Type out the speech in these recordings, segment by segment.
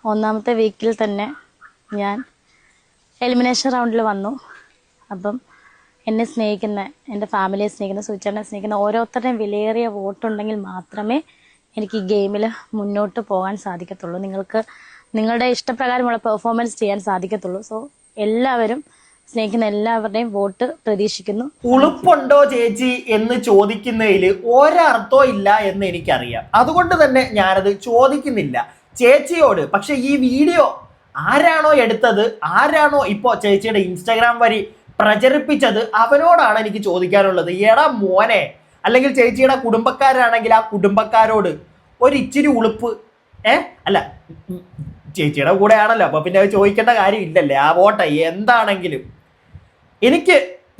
ഒന്നാമത്തെ വീക്കിൽ തന്നെ ഞാൻ എലിമിനേഷൻ റൗണ്ടിൽ വന്നു. അപ്പം എന്നെ സ്നേഹിക്കുന്ന, എൻ്റെ ഫാമിലിയെ സ്നേഹിക്കുന്ന, സുചേട്ടനെ സ്നേഹിക്കുന്ന ഓരോരുത്തരുടെയും വിലയേറിയ വോട്ടുണ്ടെങ്കിൽ മാത്രമേ എനിക്ക് ഈ ഗെയിമിൽ മുന്നോട്ട് പോകാൻ സാധിക്കത്തുള്ളൂ. നിങ്ങൾക്ക് നിങ്ങളുടെ ഇഷ്ടപ്രകാരമുള്ള പെർഫോമൻസ് ചെയ്യാൻ സാധിക്കത്തുള്ളൂ. സോ എല്ലാവരും, സ്നേഹിക്കുന്ന എല്ലാവരുടെയും വോട്ട് പ്രതീക്ഷിക്കുന്നു. ഉളുപ്പുണ്ടോ ചേച്ചി എന്ന് ചോദിക്കുന്നതിൽ ഒരർത്ഥവും ഇല്ല എന്ന് എനിക്കറിയാം. അതുകൊണ്ട് തന്നെ ഞാനത് ചോദിക്കുന്നില്ല ചേച്ചിയോട്. പക്ഷെ ഈ വീഡിയോ ആരാണോ എടുത്തത്, ആരാണോ ഇപ്പോൾ ചേച്ചിയുടെ ഇൻസ്റ്റാഗ്രാം വഴി പ്രചരിപ്പിച്ചത്, അവനോടാണ് എനിക്ക് ചോദിക്കാനുള്ളത്. എടാ മോനെ, അല്ലെങ്കിൽ ചേച്ചിയുടെ കുടുംബക്കാരാണെങ്കിൽ ആ കുടുംബക്കാരോട് ഒരിച്ചിരി ഉളുപ്പ്. അല്ല, ചേച്ചിയുടെ കൂടെ ആണല്ലോ, അപ്പൊ പിന്നെ അത് ചോദിക്കേണ്ട കാര്യം ഇല്ലല്ലേ. ആ വോട്ടെ എന്താണെങ്കിലും എനിക്ക്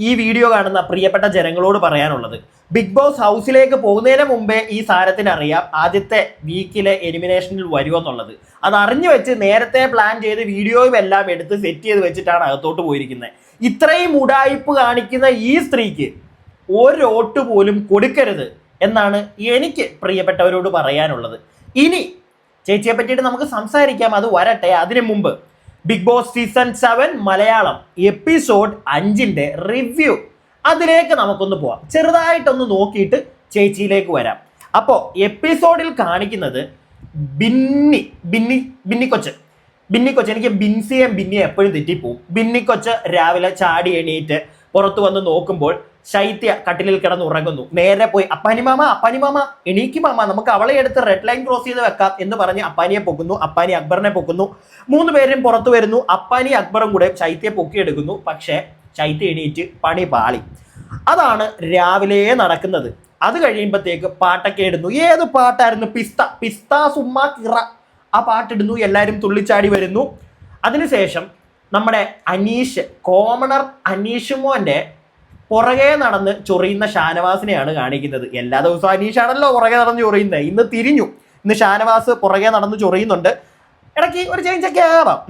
ഈ വീഡിയോ കാണുന്ന പ്രിയപ്പെട്ട ജനങ്ങളോട് പറയാനുള്ളത്, ബിഗ് ബോസ് ഹൗസിലേക്ക് പോകുന്നതിന് മുമ്പേ ഈ സാരത്തിന് അറിയാം ആദ്യത്തെ വീക്കിലെ എലിമിനേഷനിൽ വരുമെന്നുള്ളത്. അത് അറിഞ്ഞു വെച്ച് നേരത്തെ പ്ലാൻ ചെയ്ത് വീഡിയോയും എല്ലാം എടുത്ത് സെറ്റ് ചെയ്ത് വെച്ചിട്ടാണ് അകത്തോട്ട് പോയിരിക്കുന്നത്. ഇത്രയും ഉടായിപ്പ് കാണിക്കുന്ന ഈ സ്ത്രീക്ക് ഒരു വോട്ട് പോലും കൊടുക്കരുത് എന്നാണ് എനിക്ക് പ്രിയപ്പെട്ടവരോട് പറയാനുള്ളത്. ഇനി ചേച്ചിയെ പറ്റിയിട്ട് നമുക്ക് സംസാരിക്കാം, അത് വരട്ടെ. അതിനു മുമ്പ് big boss season 7 Malayalam episode 5 review, അതിലേക്ക് നമുക്കൊന്ന് പോവാം. ചെറുതായിട്ടൊന്ന് നോക്കിയിട്ട് ചേച്ചിയിലേക്ക് വരാം. അപ്പോൾ എപ്പിസോഡിൽ കാണിക്കുന്നത് ബിന്നിക്കൊച്ച്. എനിക്ക് ബിന്നിയെ എപ്പോഴും തെറ്റിപ്പോവും. ബിന്നിക്കൊച്ച് രാവിലെ ചാടി എണീറ്റ് പുറത്തു വന്ന് നോക്കുമ്പോൾ ശൈത്യ കട്ടിലിൽ കിടന്ന് ഉറങ്ങുന്നു. നേരെ പോയി അപ്പാനി മാമ എണീക്ക് മാമ, നമുക്ക് അവളെ എടുത്ത് റെഡ് ലൈൻ ക്രോസ് ചെയ്ത് വെക്കാം എന്ന് പറഞ്ഞ് അപ്പാനിയെ പൊക്കുന്നു. അപ്പാനി അക്ബറിനെ പൊക്കുന്നു. 3 പേരും പുറത്തു വരുന്നു. അപ്പാനി അക്ബറും കൂടെ ശൈത്യയെ പൊക്കിയെടുക്കുന്നു. പക്ഷേ ശൈത്യ എണീറ്റ് പണി പാളി. അതാണ് രാവിലെ നടക്കുന്നത്. അത് കഴിയുമ്പോഴത്തേക്ക് പാട്ടൊക്കെ ഇടുന്നു. ഏത് പാട്ടായിരുന്നു? പിസ്ത സുമ്മാ കിറ, ആ പാട്ടിടുന്നു. എല്ലാവരും തുള്ളിച്ചാടി വരുന്നു. അതിനുശേഷം നമ്മുടെ അനീഷ്, കോമണർ അനീഷ് മോന്റെ പുറകെ നടന്ന് ചൊറിയുന്ന ഷാനവാസിനെയാണ് കാണിക്കുന്നത്. എല്ലാ ദിവസവും അനീഷാണല്ലോ പുറകെ നടന്ന് ചൊറിയുന്നത്. ഇന്ന് തിരിഞ്ഞു. ഇന്ന് ഷാനവാസ് പുറകെ നടന്ന് ചൊറിയുന്നുണ്ട്. ഇടയ്ക്ക് ഒരു ചേഞ്ചൊക്കെ ആവാം.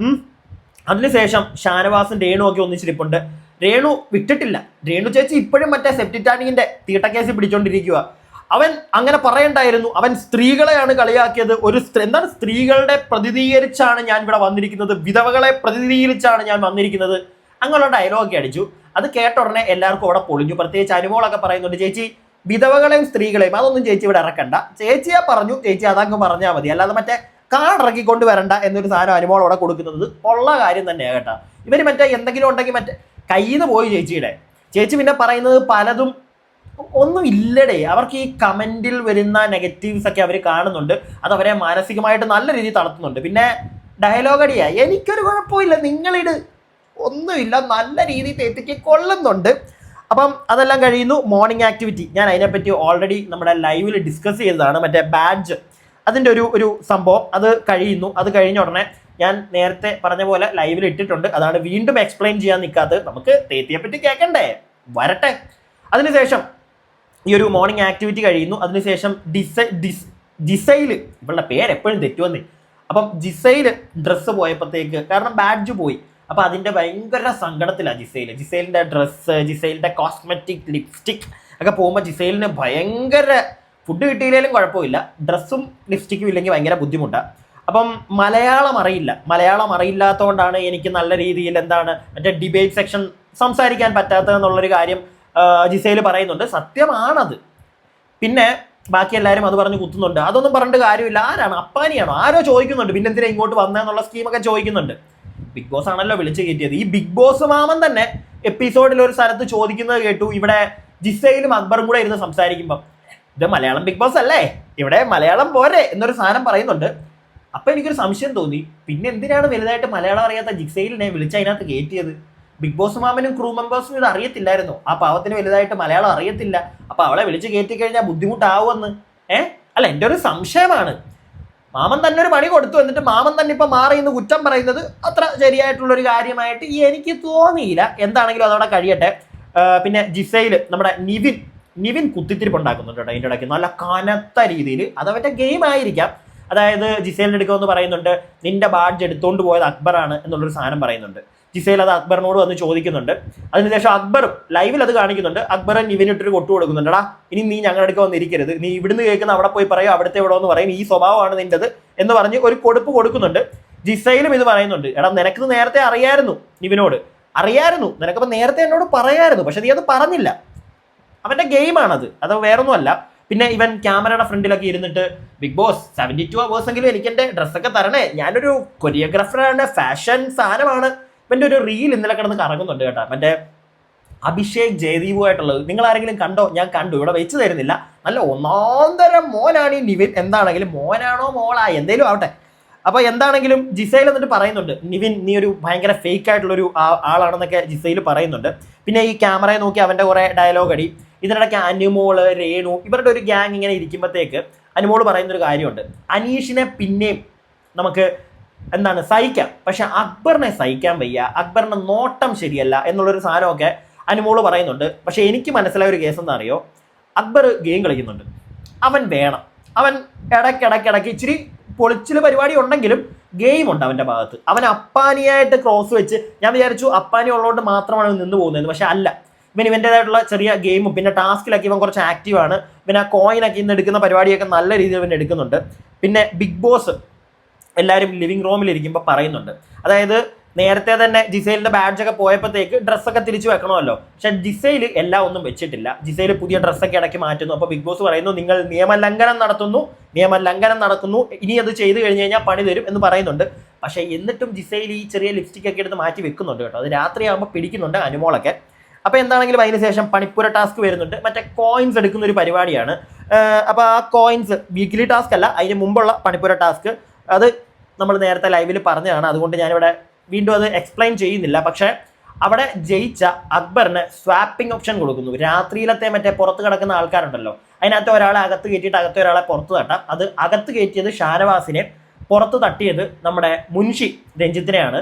അതിനുശേഷം ഷാനവാസും രേണു ഒക്കെ ഒന്നിച്ചിരിപ്പുണ്ട്. രേണു വിട്ടിട്ടില്ല. രേണു ചേച്ചി ഇപ്പോഴും മറ്റേ സെപ്റ്റിറ്റാനിങ്ങിന്റെ തീട്ടക്കേസ് പിടിച്ചോണ്ടിരിക്കുക. അവൻ അങ്ങനെ പറയണ്ടായിരുന്നു. അവൻ സ്ത്രീകളെയാണ് കളിയാക്കിയത്. എന്താണ്, സ്ത്രീകളുടെ പ്രതിനിധീകരിച്ചാണ് ഞാൻ ഇവിടെ വന്നിരിക്കുന്നത്, വിധവകളെ പ്രതിനിധീകരിച്ചാണ് ഞാൻ വന്നിരിക്കുന്നത്, അങ്ങനെയുള്ള ഡയലോഗൊക്കെ അടിച്ചു. അത് കേട്ട ഉടനെ എല്ലാവർക്കും അവിടെ പൊളിഞ്ഞു. പ്രത്യേകിച്ച് അനുമോളൊക്കെ പറയുന്നുണ്ട്, ചേച്ചി വിധവകളെയും സ്ത്രീകളെയും അതൊന്നും ചേച്ചി ഇവിടെ ഇറക്കണ്ട, ചേച്ചിയെ പറഞ്ഞു, ചേച്ചി അതങ്ങ് പറഞ്ഞാൽ മതി, അല്ലാതെ മറ്റേ കാടിറക്കിക്കൊണ്ട് വരണ്ട എന്നൊരു സാധനം അനുമോൾ അവിടെ കൊടുക്കുന്നത് ഉള്ള കാര്യം തന്നെയാണ് കേട്ടോ. ഇവർ മറ്റേ എന്തെങ്കിലും ഉണ്ടെങ്കിൽ മറ്റേ കയ്യിൽ നിന്ന് പോയി ചേച്ചിയുടെ. ചേച്ചി പിന്നെ പറയുന്നത് പലതും ഒന്നും ഇല്ലടേ. അവർക്ക് ഈ കമന്റിൽ വരുന്ന നെഗറ്റീവ്സ് ഒക്കെ അവർ കാണുന്നുണ്ട്. അത് അവരെ മാനസികമായിട്ട് നല്ല രീതിയിൽ തളർത്തുന്നുണ്ട്. പിന്നെ ഡയലോഗ് അടിയാ, എനിക്കൊരു കുഴപ്പമില്ല, നിങ്ങളിട്, ഒന്നുമില്ല, നല്ല രീതിയിൽ തെറ്റിക്ക് കൊള്ളുന്നുണ്ട്. അപ്പം അതെല്ലാം കഴിയുന്നു. മോർണിംഗ് ആക്ടിവിറ്റി, ഞാൻ അതിനെപ്പറ്റി ഓൾറെഡി നമ്മുടെ ലൈവിൽ ഡിസ്കസ് ചെയ്തതാണ്. മറ്റേ ബാഡ്ജ്, അതിൻ്റെ ഒരു സംഭവം, അത് കഴിയുന്നു. അത് കഴിഞ്ഞ ഉടനെ ഞാൻ നേരത്തെ പറഞ്ഞ പോലെ ലൈവിൽ ഇട്ടിട്ടുണ്ട്. അതാണ് വീണ്ടും എക്സ്പ്ലെയിൻ ചെയ്യാൻ നിൽക്കാത്തത്. നമുക്ക് തേത്തിയെ പറ്റി കേൾക്കണ്ടേ, വരട്ടെ. അതിനുശേഷം ഈ ഒരു മോർണിംഗ് ആക്ടിവിറ്റി കഴിയുന്നു. അതിനുശേഷം ജിസൈൽ, ഇവളുടെ പേര് എപ്പോഴും തെറ്റുവന്നേ. അപ്പം ജിസൈൽ ഡ്രസ്സ് പോയപ്പോഴത്തേക്ക്, കാരണം ബാഡ്ജ് പോയി, അപ്പൊ അതിന്റെ ഭയങ്കര സങ്കടത്തിലാണ് ജിസൈലിന്റെ ഡ്രസ്സ്, ജിസൈലിന്റെ കോസ്മെറ്റിക്, ലിപ്സ്റ്റിക് ഒക്കെ പോകുമ്പോൾ ജിസൈലിന് ഭയങ്കര, ഫുഡ് കിട്ടിയില്ലെങ്കിലും കുഴപ്പമില്ല, ഡ്രസ്സും ലിപ്സ്റ്റിക്കും ഇല്ലെങ്കിൽ ഭയങ്കര ബുദ്ധിമുട്ടാണ്. അപ്പം മലയാളം അറിയില്ലാത്തതുകൊണ്ടാണ് എനിക്ക് നല്ല രീതിയിൽ എന്താണ് മറ്റേ ഡിബേറ്റ് സെക്ഷൻ സംസാരിക്കാൻ പറ്റാത്തതെന്നുള്ളൊരു കാര്യം ജിസൈൽ പറയുന്നുണ്ട്. സത്യമാണത്. പിന്നെ ബാക്കി എല്ലാവരും അത് പറഞ്ഞ് കുത്തുന്നുണ്ട്. അതൊന്നും പറഞ്ഞിട്ട് കാര്യമില്ല. ആരാണ്, അപ്പാനിയാണോ, ആരോ ചോദിക്കുന്നുണ്ട്, പിന്നെ എന്തിനാ ഇങ്ങോട്ട് വന്നതെന്നുള്ള സ്കീമൊക്കെ ചോദിക്കുന്നുണ്ട്. ബിഗ് ബോസ് ആണല്ലോ വിളിച്ച് കയറ്റിയത്. ഈ ബിഗ് ബോസ് മാമൻ തന്നെ എപ്പിസോഡിൽ ഒരു സ്ഥലത്ത് ചോദിക്കുന്നത് കേട്ടു, ഇവിടെ ജിസൈലും അക്ബറും കൂടെ ഇരുന്ന് സംസാരിക്കുമ്പോൾ, ഇത് മലയാളം ബിഗ് ബോസ് അല്ലേ, ഇവിടെ മലയാളം പോരെ എന്നൊരു സാധനം പറയുന്നുണ്ട്. അപ്പൊ എനിക്കൊരു സംശയം തോന്നി, പിന്നെ എന്തിനാണ് വലുതായിട്ട് മലയാളം അറിയാത്ത ജിസൈലിനെ വിളിച്ച് അതിനകത്ത് കയറ്റിയത്? ബിഗ് ബോസ് മാമനും ക്രൂ മെമ്പേഴ്സിനും ഇത് അറിയത്തില്ലായിരുന്നു. ആ പാവത്തിന് വലുതായിട്ട് മലയാളം അറിയത്തില്ല, അപ്പൊ അവളെ വിളിച്ച് കയറ്റി കഴിഞ്ഞാൽ ബുദ്ധിമുട്ടാവുമെന്ന്. അല്ല, എൻ്റെ ഒരു സംശയമാണ്. മാമൻ തന്നെ ഒരു പണി കൊടുത്തു, എന്നിട്ട് മാമൻ തന്നെ ഇപ്പൊ മാറി എന്ന് കുറ്റം പറയുന്നത് അത്ര ശരിയായിട്ടുള്ളൊരു കാര്യമായിട്ട് എനിക്ക് തോന്നിയില്ല. എന്താണെങ്കിലും അതവിടെ കഴിയട്ടെ. പിന്നെ ജിസൈല്, നമ്മുടെ നിവിൻ കുത്തിത്തിരിപ്പ് ഉണ്ടാക്കുന്നുണ്ട് കേട്ടോ അതിൻ്റെ ഇടയ്ക്ക്, നല്ല കനത്ത രീതിയിൽ. അതവൻ്റെ ഗെയിം ആയിരിക്കാം. അതായത് ജിസൈലിൻ്റെ എടുക്കുമെന്ന് പറയുന്നുണ്ട്, നിന്റെ ബാഡ്ജ് എടുത്തുകൊണ്ട് പോയത് അക്ബറാണ് എന്നുള്ളൊരു സാധനം പറയുന്നുണ്ട്. ജിസൈൽ അത് അക്ബറിനോട് വന്ന് ചോദിക്കുന്നുണ്ട്. അതിനുശേഷം അക്ബറും ലൈവിൽ അത് കാണിക്കുന്നുണ്ട്. അക്ബറും നിവിനിട്ടൊരു കൊട്ടു കൊടുക്കുന്നുണ്ട്, ഇനി നീ ഞങ്ങളുടെ അടുക്ക വന്നിരിക്കരുത്, നീ ഇവിടുന്ന് കേൾക്കുന്ന അവിടെ പോയി പറയും, അവിടുത്തെ ഇവിടെ എന്ന് പറയും, ഈ സ്വഭാവമാണ് നിൻ്റെത് എന്ന് പറഞ്ഞ് ഒരു കൊടുപ്പ് കൊടുക്കുന്നുണ്ട്. ജിസയിലും ഇത് പറയുന്നുണ്ട്, എടാ നിനക്കിത് നേരത്തെ അറിയായിരുന്നു, നിവിനോട് അറിയായിരുന്നു, നിനക്കപ്പോൾ നേരത്തെ എന്നോട് പറയായിരുന്നു, പക്ഷെ നീ അത് പറഞ്ഞില്ല. അവന്റെ ഗെയിമാണത്, അത് വേറൊന്നുമല്ല. പിന്നെ ഇവൻ ക്യാമറയുടെ ഫ്രണ്ടിലൊക്കെ ഇരുന്നിട്ട് ബിഗ് ബോസ് 72 hours എങ്കിലും എനിക്ക് എൻ്റെ ഡ്രസ്സൊക്കെ തരണേ, ഞാനൊരു കൊറിയോഗ്രാഫറാണ്, ഫാഷൻ സാധനമാണ്. ഇവൻ്റെ ഒരു റീൽ ഇന്നലെ കിടന്ന് കറങ്ങുന്നുണ്ട് കേട്ടോ, മറ്റേ അഭിഷേക് ജയദീപുമായിട്ടുള്ളത്. നിങ്ങൾ ആരെങ്കിലും കണ്ടോ? ഞാൻ കണ്ടു, ഇവിടെ വെച്ച് തരുന്നില്ല. നല്ല ഒന്നാന്തരം മോനാണ് ഈ നിവിൻ. എന്താണെങ്കിലും മോനാണോ മോളാ എന്തേലും ആവട്ടെ. അപ്പോൾ എന്താണെങ്കിലും ജിസയിൽ എന്നിട്ട് പറയുന്നുണ്ട്, നിവിൻ നീ ഒരു ഭയങ്കര ഫേക്ക് ആയിട്ടുള്ളൊരു ആളാണെന്നൊക്കെ ജിസയിൽ പറയുന്നുണ്ട്. പിന്നെ ഈ ക്യാമറയെ നോക്കി അവൻ്റെ കുറേ ഡയലോഗ് അടി. ഇതിനിടയ്ക്ക് അനുമോള്, രേണു ഇവരുടെ ഒരു ഗ്യാങ് ഇങ്ങനെ ഇരിക്കുമ്പോഴത്തേക്ക് അനുമോള് പറയുന്നൊരു കാര്യമുണ്ട്, അനീഷിനെ പിന്നെയും നമുക്ക് എന്താണ് സഹിക്കാം, പക്ഷെ അക്ബറിനെ സഹിക്കാൻ വയ്യ, അക്ബറിന്റെ നോട്ടം ശരിയല്ല എന്നുള്ളൊരു സാധനമൊക്കെ അനുമോള് പറയുന്നുണ്ട്. പക്ഷെ എനിക്ക് മനസ്സിലായ ഒരു കേസ് എന്താ അറിയോ, അക്ബർ ഗെയിം കളിക്കുന്നുണ്ട്, അവൻ വേണം, അവൻ ഇടയ്ക്കിടയ്ക്ക് ഇച്ചിരി പൊളിച്ചിൽ പരിപാടി ഉണ്ടെങ്കിലും ഗെയിം ഉണ്ട് അവൻ്റെ ഭാഗത്ത്. അവൻ അപ്പാനിയായിട്ട് ക്രോസ് വെച്ച് ഞാൻ വിചാരിച്ചു അപ്പാനി ഉള്ളതുകൊണ്ട് മാത്രമാണ് നിന്ന് പോകുന്നത്, പക്ഷെ അല്ല, ഇവൻ്റെതായിട്ടുള്ള ചെറിയ ഗെയിമും പിന്നെ ടാസ്കിലൊക്കെ ഇവൻ കുറച്ച് ആക്റ്റീവാണ്. പിന്നെ ആ കോയിനൊക്കെ ഇന്ന് എടുക്കുന്ന പരിപാടിയൊക്കെ നല്ല രീതിയിൽ ഇവൻ എടുക്കുന്നുണ്ട്. പിന്നെ ബിഗ് ബോസ് എല്ലാവരും ലിവിങ് റൂമിലിരിക്കുമ്പോൾ പറയുന്നുണ്ട്, അതായത് നേരത്തെ തന്നെ ജിസൈലിന്റെ ബാഡ്ജൊക്കെ പോയപ്പോഴത്തേക്ക് ഡ്രസ്സൊക്കെ തിരിച്ചു വെക്കണമല്ലോ, പക്ഷെ ജിസൈൽ എല്ലാം ഒന്നും വെച്ചിട്ടില്ല. ജിസൈൽ പുതിയ ഡ്രസ്സൊക്കെ ഇടയ്ക്ക് മാറ്റുന്നു. അപ്പോൾ ബിഗ് ബോസ് പറയുന്നു, നിങ്ങൾ നിയമലംഘനം നടക്കുന്നു, ഇനി അത് ചെയ്തു കഴിഞ്ഞ് കഴിഞ്ഞാൽ പണി തരും എന്ന് പറയുന്നുണ്ട്. പക്ഷേ എന്നിട്ടും ജിസൈൽ ഈ ചെറിയ ലിപ്സ്റ്റിക് ഒക്കെ എടുത്ത് മാറ്റി വെക്കുന്നുണ്ട് കേട്ടോ. അത് രാത്രിയാകുമ്പോൾ പിടിക്കുന്നുണ്ട് അനുമോളൊക്കെ. അപ്പോൾ എന്താണെങ്കിലും അതിനുശേഷം പണിപ്പുര ടാസ്ക് വരുന്നുണ്ട്, മറ്റേ കോയിൻസ് എടുക്കുന്ന ഒരു പരിപാടിയാണ്. അപ്പോൾ ആ കോയിൻസ് വീക്ക്ലി ടാസ്ക് അല്ല, അതിന് മുമ്പുള്ള പണിപ്പുര ടാസ്ക്, അത് നമ്മൾ നേരത്തെ ലൈവിൽ പറഞ്ഞതാണ്, അതുകൊണ്ട് ഞാനിവിടെ വീണ്ടും അത് എക്സ്പ്ലെയിൻ ചെയ്യുന്നില്ല. പക്ഷേ അവിടെ ജയിച്ച അക്ബറിന് സ്വാപ്പിംഗ് ഓപ്ഷൻ കൊടുക്കുന്നു. രാത്രിയിലത്തെ മറ്റേ പുറത്ത് കിടക്കുന്ന ആൾക്കാരുണ്ടല്ലോ, അതിനകത്ത് ഒരാളെ അകത്ത് കയറ്റിയിട്ട് അകത്ത് ഒരാളെ പുറത്ത് തട്ടാം. അത് അകത്ത് കയറ്റിയത് ഷാനവാസിനെ, പുറത്ത് തട്ടിയത് നമ്മുടെ മുൻഷി രഞ്ജിത്തിനെയാണ്.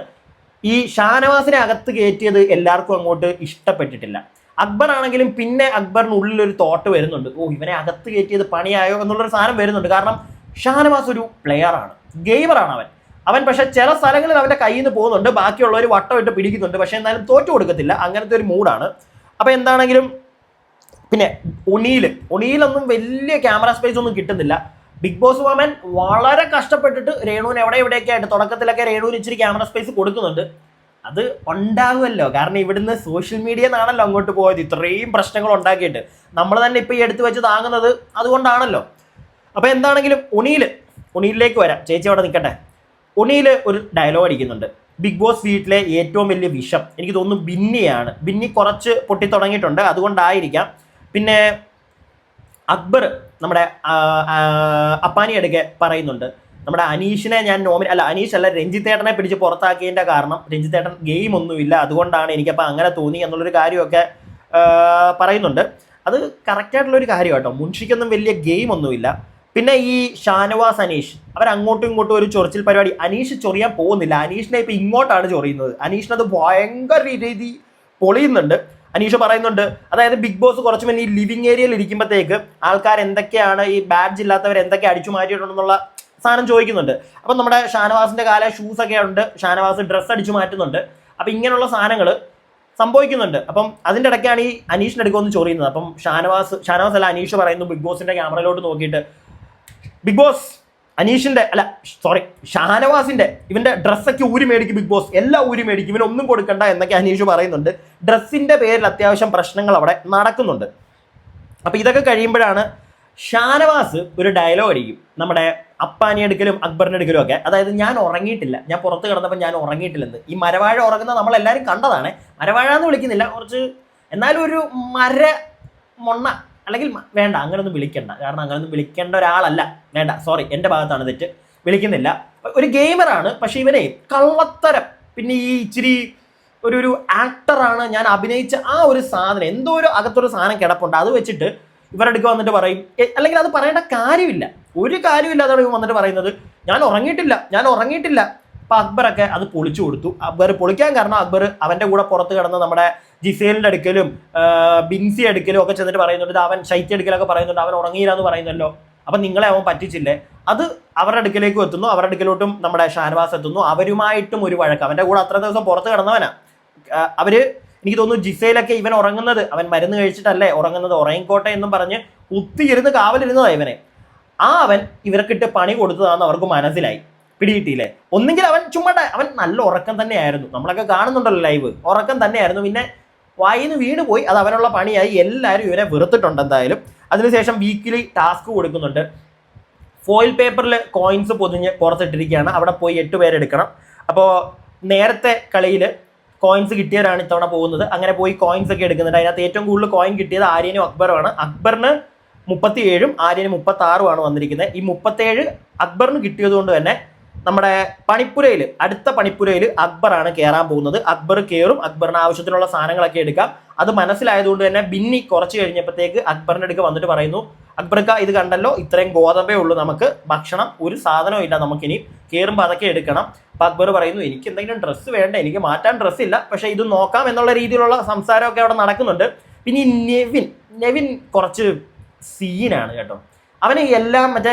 ഈ ഷാനവാസിനെ അകത്ത് കയറ്റിയത് എല്ലാവർക്കും അങ്ങോട്ട് ഇഷ്ടപ്പെട്ടിട്ടില്ല. അക്ബർ ആണെങ്കിലും പിന്നെ അക്ബറിന് ഉള്ളിലൊരു തോട്ട് വരുന്നുണ്ട്, ഓ ഇവനെ അകത്ത് കയറ്റിയത് പണിയായോ എന്നുള്ളൊരു സാധനം വരുന്നുണ്ട്. കാരണം ഷാനവാസ് ഒരു പ്ലെയറാണ്, ഗെയിമറാണ് അവൻ. പക്ഷെ ചില സ്ഥലങ്ങളിൽ അവൻ്റെ കയ്യിൽ നിന്ന് പോകുന്നുണ്ട്, ബാക്കിയുള്ളവർ വട്ടം ഇട്ട് പിടിക്കുന്നുണ്ട്, പക്ഷെ എന്നാലും തോറ്റു കൊടുക്കത്തില്ല, അങ്ങനത്തെ ഒരു മൂഡാണ്. അപ്പോൾ എന്താണെങ്കിലും പിന്നെ ഒണിയിലൊന്നും വലിയ ക്യാമറ സ്പേസ് ഒന്നും കിട്ടുന്നില്ല. ബിഗ് ബോസ് വുമൻ വളരെ കഷ്ടപ്പെട്ടിട്ട് രേണുവിന് എവിടെയൊക്കെ ആയിട്ട് തുടക്കത്തിലൊക്കെ രേണുവിന് ഇച്ചിരി ക്യാമറ സ്പേസ് കൊടുക്കുന്നുണ്ട്. അത് ഉണ്ടാകുമല്ലോ, കാരണം ഇവിടുന്ന് സോഷ്യൽ മീഡിയ നിന്നാണല്ലോ അങ്ങോട്ട് പോയത്, ഇത്രയും പ്രശ്നങ്ങൾ ഉണ്ടാക്കിയിട്ട് നമ്മൾ തന്നെ ഇപ്പോൾ ഈ എടുത്തു വെച്ച് താങ്ങുന്നത് അതുകൊണ്ടാണല്ലോ. അപ്പോൾ എന്താണെങ്കിലും ഒണിയിലേക്ക് വരാം. ചേച്ചി അവിടെ നിൽക്കട്ടെ. ഒണിയിൽ ഒരു ഡയലോഗ് അടിക്കുന്നുണ്ട്, ബിഗ് ബോസ് വീട്ടിലെ ഏറ്റവും വലിയ വിഷം എനിക്ക് തോന്നുന്നു ബിന്നിയാണ്. ബിന്നി കുറച്ച് പൊട്ടി തുടങ്ങിയിട്ടുണ്ട്, അതുകൊണ്ടായിരിക്കാം. പിന്നെ അക്ബർ നമ്മുടെ അപ്പാനി അടുക്കെ പറയുന്നുണ്ട്, നമ്മുടെ അനീഷിനെ ഞാൻ അനീഷ് അല്ല രഞ്ജിത്തേട്ടനെ പിടിച്ച് പുറത്താക്കിയതിൻ്റെ കാരണം രഞ്ജിത്തേട്ടൻ ഗെയിം ഒന്നുമില്ല, അതുകൊണ്ടാണ് എനിക്കപ്പോൾ അങ്ങനെ തോന്നി എന്നുള്ളൊരു കാര്യമൊക്കെ പറയുന്നുണ്ട്. അത് കറക്റ്റായിട്ടുള്ളൊരു കാര്യം കേട്ടോ, മുൻഷിക്കൊന്നും വലിയ ഗെയിം ഒന്നുമില്ല. പിന്നെ ഈ ഷാനവാസ് അനീഷ് അവരങ്ങോട്ടും ഇങ്ങോട്ടും ഒരു ചൊറിച്ചിൽ പരിപാടി. അനീഷ് ചൊറിയാൻ പോകുന്നില്ല, അനീഷിനെ ഇപ്പം ഇങ്ങോട്ടാണ് ചൊറിയുന്നത്. അനീഷിനത് ഭയങ്കര രീതി പൊളിയുന്നുണ്ട്. അനീഷ് പറയുന്നുണ്ട്, അതായത് ബിഗ് ബോസ് കുറച്ച് മുന്നേ ഈ ലിവിങ് ഏരിയയിൽ ഇരിക്കുമ്പോഴത്തേക്ക് ആൾക്കാർ എന്തൊക്കെയാണ് ഈ ബാഡ്ജ് ഇല്ലാത്തവർ എന്തൊക്കെ അടിച്ചു മാറ്റിയിട്ടുണ്ടെന്നുള്ള സാധനം ചോദിക്കുന്നുണ്ട്. അപ്പം നമ്മുടെ ഷാനവാസിന്റെ കാലം ഷൂസ് ഒക്കെ ഉണ്ട്, ഷാനവാസ് ഡ്രസ്സ് അടിച്ചു മാറ്റുന്നുണ്ട്. അപ്പം ഇങ്ങനെയുള്ള സാധനങ്ങൾ സംഭവിക്കുന്നുണ്ട്. അപ്പം അതിൻ്റെ ഇടയ്ക്കാണ് ഈ അനീഷിൻ്റെ അടുക്കൊന്ന് ചൊറിയുന്നത്. അപ്പം ഷാനവാസ് അല്ല അനീഷ് പറയുന്നു ബിഗ് ബോസിന്റെ ക്യാമറയിലോട്ട് നോക്കിയിട്ട്, ബിഗ് ബോസ് ഷാനവാസിന്റെ ഇവന്റെ ഡ്രസ്സൊക്കെ ഊരി മേടിക്കും ബിഗ് ബോസ്, എല്ലാം ഊരി മേടിക്കും, ഇവനൊന്നും കൊടുക്കണ്ട എന്നൊക്കെ അനീഷ് പറയുന്നുണ്ട്. ഡ്രസ്സിന്റെ പേരിൽ അത്യാവശ്യം പ്രശ്നങ്ങൾ അവിടെ നടക്കുന്നുണ്ട്. അപ്പൊ ഇതൊക്കെ കഴിയുമ്പോഴാണ് ഷാനവാസ് ഒരു ഡയലോഗ് അടിക്കും, നമ്മുടെ അപ്പാനി എടുക്കലും അക്ബറിന്റെ എടുക്കലും ഒക്കെ. അതായത് ഞാൻ ഉറങ്ങിയിട്ടില്ല, ഞാൻ പുറത്ത് കിടന്നപ്പോൾ ഞാൻ ഉറങ്ങിയിട്ടില്ലെന്ന്. ഈ മരവാഴ ഉറങ്ങുന്ന നമ്മളെല്ലാവരും കണ്ടതാണ്. മരവാഴ എന്ന് വിളിക്കുന്നില്ല, കുറച്ച് എന്നാലും ഒരു മൊണ്ണ അല്ലെങ്കിൽ വേണ്ട അങ്ങനൊന്നും വിളിക്കണ്ട, കാരണം അങ്ങനൊന്നും വിളിക്കേണ്ട ഒരാളല്ല, വേണ്ട, സോറി എൻ്റെ ഭാഗത്താണ് തെറ്റ്, വിളിക്കുന്നില്ല. ഒരു ഗെയിമറാണ്, പക്ഷെ ഇവനെ കള്ളത്തരം, പിന്നെ ഈ ഇച്ചിരി ഒരു ആക്ടറാണ്, ഞാൻ അഭിനയിച്ച ആ ഒരു സാധനം എന്തോ ഒരു അകത്തൊരു സാധനം കിടപ്പുണ്ട്, അത് വെച്ചിട്ട് ഇവരുടെ അടുക്ക് വന്നിട്ട് പറയും, അല്ലെങ്കിൽ അത് പറയേണ്ട കാര്യമില്ല, ഒരു കാര്യമില്ലാതാണ് ഇവൻ വന്നിട്ട് പറയുന്നത് ഞാൻ ഉറങ്ങിയിട്ടില്ല. അപ്പൊ അക്ബറൊക്കെ അത് പൊളിച്ചു കൊടുത്തു. അക്ബർ പൊളിക്കാൻ കാരണം അക്ബർ അവന്റെ കൂടെ പുറത്ത് കിടന്ന് നമ്മുടെ ജിസേലിന്റെ അടുക്കലും ബിൻസി അടുക്കലും ഒക്കെ ചെന്നിട്ട് പറയുന്നുണ്ട്, അവൻ ശൈത്യ അടുക്കലൊക്കെ പറയുന്നുണ്ട് അവൻ ഉറങ്ങിയില്ല എന്ന് പറയുന്നല്ലോ, അപ്പൊ നിങ്ങളെ അവൻ പറ്റിച്ചില്ലേ. അത് അവരുടെ അടുക്കലേക്കും എത്തുന്നു, അവരുടെ അടുക്കലോട്ടും നമ്മുടെ ഷാനവാസ് എത്തുന്നു. അവരുമായിട്ടും ഒരു വഴക്ക്, അവന്റെ കൂടെ അത്ര ദിവസം പുറത്ത് കിടന്നവനാ. അവര് എനിക്ക് തോന്നുന്നു ജിസയിലൊക്കെ ഇവൻ ഉറങ്ങുന്നത്, അവൻ മരുന്ന് കഴിച്ചിട്ടല്ലേ ഉറങ്ങുന്നത്, ഉറങ്ങിക്കോട്ടെ എന്നും പറഞ്ഞ് കുത്തിയിരുന്ന് കാവലിരുന്നതാ ഇവനെ. അവൻ ഇവർക്കിട്ട് പണി കൊടുത്തതാണെന്ന് അവർക്ക് മനസ്സിലായി. പിടികിട്ടിയില്ലേ? ഒന്നുകിൽ അവൻ ചുമ്മാ അവൻ നല്ല ഉറക്കം തന്നെയായിരുന്നു, നമ്മളൊക്കെ കാണുന്നുണ്ടല്ലോ ലൈവ്, ഉറക്കം തന്നെയായിരുന്നു. പിന്നെ വായിന്ന് വീണ് പോയി, അത് അവനുള്ള പണിയായി. എല്ലാവരും ഇവരെ വെറുത്തിട്ടുണ്ട് എന്തായാലും. അതിനുശേഷം വീക്കിലി ടാസ്ക് കൊടുക്കുന്നുണ്ട്. ഫോയിൽ പേപ്പറിൽ കോയിൻസ് പൊതിഞ്ഞ് പുറത്തിട്ടിരിക്കുകയാണ്, അവിടെ പോയി 8 പേരെടുക്കണം. അപ്പോൾ നേരത്തെ കളിയിൽ കോയിൻസ് കിട്ടിയവരാണ് ഇത്തവണ പോകുന്നത്. അങ്ങനെ പോയി കോയിൻസ് ഒക്കെ എടുക്കുന്നുണ്ട്. അതിനകത്ത് ഏറ്റവും കൂടുതൽ കോയിൻ കിട്ടിയത് ആര്യനും അക്ബറുമാണ്. അക്ബറിന് 37ഉം ആര്യന് 36ഉമാണ് വന്നിരിക്കുന്നത്. ഈ 37 അക്ബറിന് കിട്ടിയത് കൊണ്ട് തന്നെ നമ്മുടെ പണിപ്പുരയിൽ, അടുത്ത പണിപ്പുരയിൽ അക്ബറാണ് കയറാൻ പോകുന്നത്. അക്ബർ കയറും, അക്ബറിന് ആവശ്യത്തിനുള്ള സാധനങ്ങളൊക്കെ എടുക്കാം. അത് മനസ്സിലായതുകൊണ്ട് തന്നെ ബിന്നി കുറച്ച് കഴിഞ്ഞപ്പോഴത്തേക്ക് അക്ബറിന്റെ അടുക്ക് വന്നിട്ട് പറയുന്നു, അക്ബർക്ക ഇത് കണ്ടല്ലോ, ഇത്രയും ഗോതമ്പേ ഉള്ളൂ, നമുക്ക് ഭക്ഷണം ഒരു സാധനവും ഇല്ല, നമുക്കിനി കയറുമ്പോൾ അതൊക്കെ എടുക്കണം. അപ്പൊ അക്ബർ പറയുന്നു, എനിക്ക് എന്തെങ്കിലും ഡ്രസ്സ് വേണ്ട, എനിക്ക് മാറ്റാൻ ഡ്രസ്സ് ഇല്ല, പക്ഷെ ഇത് നോക്കാം എന്നുള്ള രീതിയിലുള്ള സംസാരമൊക്കെ അവിടെ നടക്കുന്നുണ്ട്. പിന്നെ ഈ നെവിൻ കുറച്ച് സീനാണ് കേട്ടോ. അവന് എല്ലാം മറ്റേ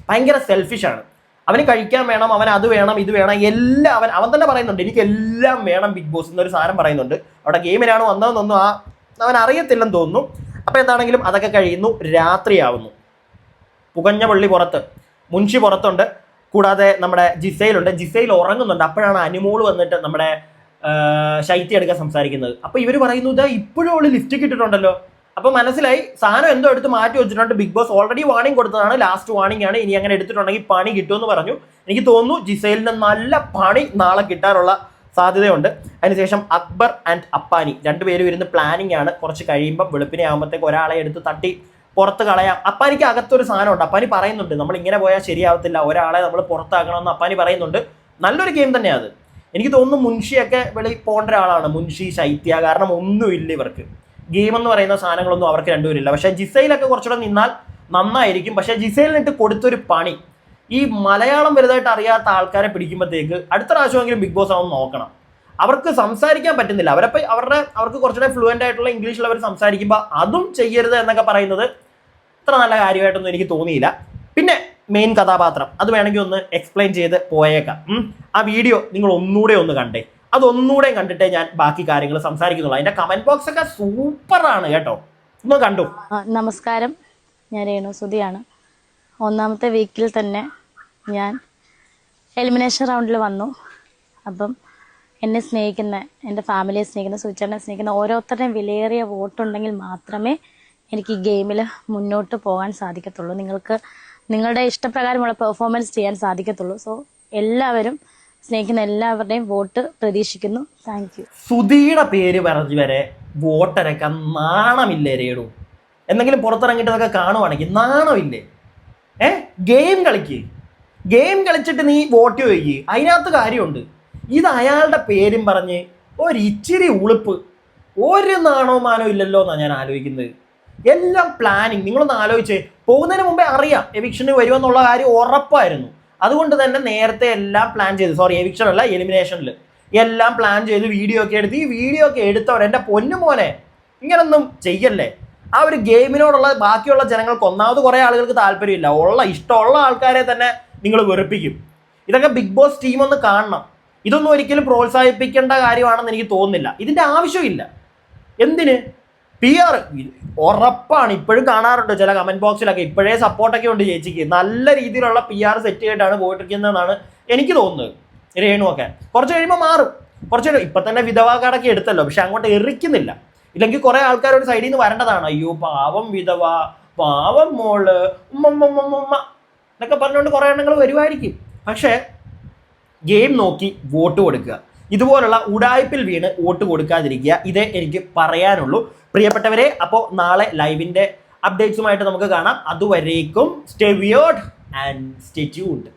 ഭയങ്കര സെൽഫിഷാണ്. അവന് കഴിക്കാൻ വേണം, അവൻ അത് വേണം, ഇത് വേണം, എല്ലാം അവൻ തന്നെ പറയുന്നുണ്ട്, എനിക്ക് എല്ലാം വേണം ബിഗ് ബോസ് എന്നൊരു സാധനം പറയുന്നുണ്ട്. അവിടെ ഗെയിമിനാണ് വന്നതെന്നൊന്നും അവൻ അറിയത്തില്ലെന്ന് തോന്നുന്നു. അപ്പൊ എന്താണെങ്കിലും അതൊക്കെ കഴിയുന്നു, രാത്രിയാവുന്നു. പുകഞ്ഞ പള്ളി പുറത്ത്, മുൻഷി പുറത്തുണ്ട്, കൂടാതെ നമ്മുടെ ജിസയിലുണ്ട്. ജിസയിൽ ഉറങ്ങുന്നുണ്ട്. അപ്പോഴാണ് അനുമോള് വന്നിട്ട് നമ്മുടെ ശൈത്യ എടുക്കാൻ സംസാരിക്കുന്നത്. അപ്പൊ ഇവർ പറയുന്നു, ഇതാ ഇപ്പോഴും അവള് ലിഫ്റ്റ് ഇട്ടിട്ടുണ്ടല്ലോ. അപ്പൊ മനസ്സിലായി സാധനം എന്തോ എടുത്ത് മാറ്റി വെച്ചിട്ടുണ്ട്. ബിഗ് ബോസ് ഓൾറെഡി വാണിംഗ് കൊടുത്തതാണ്, ലാസ്റ്റ് വാണിംഗ് ആണ്, ഇനി അങ്ങനെ എടുത്തിട്ടുണ്ടെങ്കിൽ പണി കിട്ടുമെന്ന് പറഞ്ഞു. എനിക്ക് തോന്നുന്നു ജിസൈലിന് നല്ല പണി നാളെ കിട്ടാനുള്ള സാധ്യതയുണ്ട്. അതിനുശേഷം അക്ബർ ആൻഡ് അപ്പാനി രണ്ടുപേരും ഇരുന്ന് പ്ലാനിങ് ആണ്. കുറച്ച് കഴിയുമ്പോൾ വെളുപ്പിനെ ആകുമ്പോഴത്തേക്ക് ഒരാളെ എടുത്ത് തട്ടി പുറത്ത് കളയാം. അപ്പാനിക്ക് അകത്തൊരു സാധനമുണ്ട്. അപ്പാനി പറയുന്നുണ്ട്, നമ്മൾ ഇങ്ങനെ പോയാൽ ശരിയാവത്തില്ല, ഒരാളെ നമ്മൾ പുറത്താക്കണമെന്ന് അപ്പാനി പറയുന്നുണ്ട്. നല്ലൊരു ഗെയിം തന്നെയാണ് അത്. എനിക്ക് തോന്നുന്നു മുൻഷിയൊക്കെ വെളി പോകേണ്ട ഒരാളാണ്, മുൻഷി, ശൈത്യ. കാരണം ഒന്നുമില്ല ഇവർക്ക്, ഗെയിം എന്ന് പറയുന്ന സാധനങ്ങളൊന്നും അവർക്ക് രണ്ടുപേരില്ല. പക്ഷെ ജിസയിലൊക്കെ കുറച്ചുകൂടെ നിന്നാൽ നന്നായിരിക്കും. പക്ഷെ ജിസയിലിനിട്ട് കൊടുത്തൊരു പണി, ഈ മലയാളം വലുതായിട്ട് അറിയാത്ത ആൾക്കാരെ പിടിക്കുമ്പോഴത്തേക്ക് അടുത്ത പ്രാവശ്യമെങ്കിലും ബിഗ് ബോസ് ആവും നോക്കണം. അവർക്ക് സംസാരിക്കാൻ പറ്റുന്നില്ല. അവർക്ക് കുറച്ചുകൂടെ ഫ്ലുവൻ്റ് ആയിട്ടുള്ള ഇംഗ്ലീഷിൽ അവർ സംസാരിക്കുമ്പോൾ അതും ചെയ്യരുത് എന്നൊക്കെ പറയുന്നത് അത്ര നല്ല കാര്യമായിട്ടൊന്നും എനിക്ക് തോന്നിയില്ല. പിന്നെ മെയിൻ കഥാപാത്രം അത് വേണമെങ്കിൽ ഒന്ന് എക്സ്പ്ലെയിൻ ചെയ്ത് പോയേക്കാം. ആ വീഡിയോ നിങ്ങൾ ഒന്നുകൂടെ ഒന്ന് കണ്ടേ, അതൊന്നുകൂടെ കണ്ടിട്ടേ ഞാൻ ബാക്കി കാര്യങ്ങൾ സംസാരിക്കുന്നുള്ളൂ. അതിന്റെ കമന്റ് ബോക്സ് ഒക്കെ സൂപ്പറാണ് കേട്ടോ, ഒന്ന് കണ്ടു. നമസ്കാരം, ഞാൻ രേണു സുധിയാണ്. ഒന്നാമത്തെ വീക്കിൽ തന്നെ ഞാൻ എലിമിനേഷൻ റൗണ്ടിൽ വന്നു. അപ്പം എന്നെ സ്നേഹിക്കുന്ന, എൻ്റെ ഫാമിലിയെ സ്നേഹിക്കുന്ന, സുചേട്ടനെ സ്നേഹിക്കുന്ന ഓരോരുത്തരുടെയും വിലയേറിയ വോട്ടുണ്ടെങ്കിൽ മാത്രമേ എനിക്ക് ഈ ഗെയിമിൽ മുന്നോട്ട് പോകാൻ സാധിക്കത്തുള്ളൂ. നിങ്ങൾക്ക് നിങ്ങളുടെ ഇഷ്ടപ്രകാരമുള്ള പെർഫോമൻസ് ചെയ്യാൻ സാധിക്കത്തുള്ളൂ. സോ എല്ലാവരും, സ്നേഹിക്കുന്ന എല്ലാവരുടെയും വോട്ട് പ്രതീക്ഷിക്കുന്നു. Thank you. സുധിയുടെ പേര് പറഞ്ഞു വരെ വോട്ടരൊക്കെ നാണമില്ലേ രേണു? എന്തെങ്കിലും പുറത്തിറങ്ങിയിട്ടതൊക്കെ കാണുവാണെങ്കിൽ നാണമില്ലേ? ഗെയിം കളിച്ചിട്ട് നീ വോട്ട് ചോദിക്കുക, അതിനകത്ത് കാര്യമുണ്ട്. ഇത് അയാളുടെ പേരും പറഞ്ഞ് ഒരിച്ചിരി ഉളുപ്പ്, ഒരു നാണോ മാനോ ഇല്ലല്ലോ എന്നാണ് ഞാൻ ആലോചിക്കുന്നത്. എല്ലാം പ്ലാനിങ്. നിങ്ങളൊന്ന് ആലോചിച്ചേ, പോകുന്നതിന് മുമ്പേ അറിയാം എവിക്ഷന് വരുമെന്നുള്ള കാര്യം ഉറപ്പായിരുന്നു. അതുകൊണ്ട് തന്നെ നേരത്തെ എല്ലാം പ്ലാൻ ചെയ്തു, എവിക്ഷൻ അല്ല, എലിമിനേഷനിൽ എല്ലാം പ്ലാൻ ചെയ്ത് വീഡിയോ ഒക്കെ എടുത്ത്, ഈ വീഡിയോ ഒക്കെ എടുത്തവർ എൻ്റെ പൊന്നു മോനെ ഇങ്ങനൊന്നും ചെയ്യല്ലേ. ആ ഒരു ഗെയിമിനോടുള്ള ബാക്കിയുള്ള ജനങ്ങൾക്ക് ഒന്നാമത് കുറേ ആളുകൾക്ക് താല്പര്യമില്ല, ഇഷ്ടമുള്ള ആൾക്കാരെ തന്നെ നിങ്ങൾ വെറുപ്പിക്കും. ഇതൊക്കെ ബിഗ് ബോസ് ടീം ഒന്ന് കാണണം. ഇതൊന്നും ഒരിക്കലും പ്രോത്സാഹിപ്പിക്കേണ്ട കാര്യമാണെന്ന് എനിക്ക് തോന്നുന്നില്ല. ഇതിൻ്റെ ആവശ്യമില്ല. എന്തിന് PR ഉറപ്പാണ്. ഇപ്പോഴും കാണാറുണ്ട് ചില കമന്റ് ബോക്സിലൊക്കെ, ഇപ്പോഴേ സപ്പോർട്ടൊക്കെ ഉണ്ട് ചേച്ചിക്ക്. നല്ല രീതിയിലുള്ള PR സെറ്റ് ചെയ്തിട്ടാണ് പോയിട്ടിരിക്കുന്നതെന്നാണ് എനിക്ക് തോന്നുന്നത്. രേണു ഒക്കെ കുറച്ച് കഴിയുമ്പോൾ മാറും. ഇപ്പൊ തന്നെ വിധവാ കാർഡൊക്കെ എടുത്തല്ലോ, പക്ഷെ അങ്ങോട്ട് എറിക്കുന്നില്ല. ഇല്ലെങ്കിൽ കുറെ ആൾക്കാർ ഒരു സൈഡിൽ നിന്ന് വരേണ്ടതാണ്, അയ്യോ പാവം വിധവ, പാവം മോള്, ഉമ്മ എന്നൊക്കെ പറഞ്ഞുകൊണ്ട് കുറെ എണ്ണങ്ങൾ വരുമായിരിക്കും. പക്ഷെ ഗെയിം നോക്കി വോട്ട് കൊടുക്കുക. ഇതുപോലുള്ള ഉടായ്പിൽ വീണ് വോട്ട് കൊടുക്കാതിരിക്കുക. ഇതേ എനിക്ക് പറയാനുള്ളൂ പ്രിയപ്പെട്ടവരെ. അപ്പോൾ നാളെ ലൈവിന്റെ അപ്ഡേറ്റ്സുമായിട്ട് നമുക്ക് കാണാം. അതുവരേക്കും stay weird and stay tuned.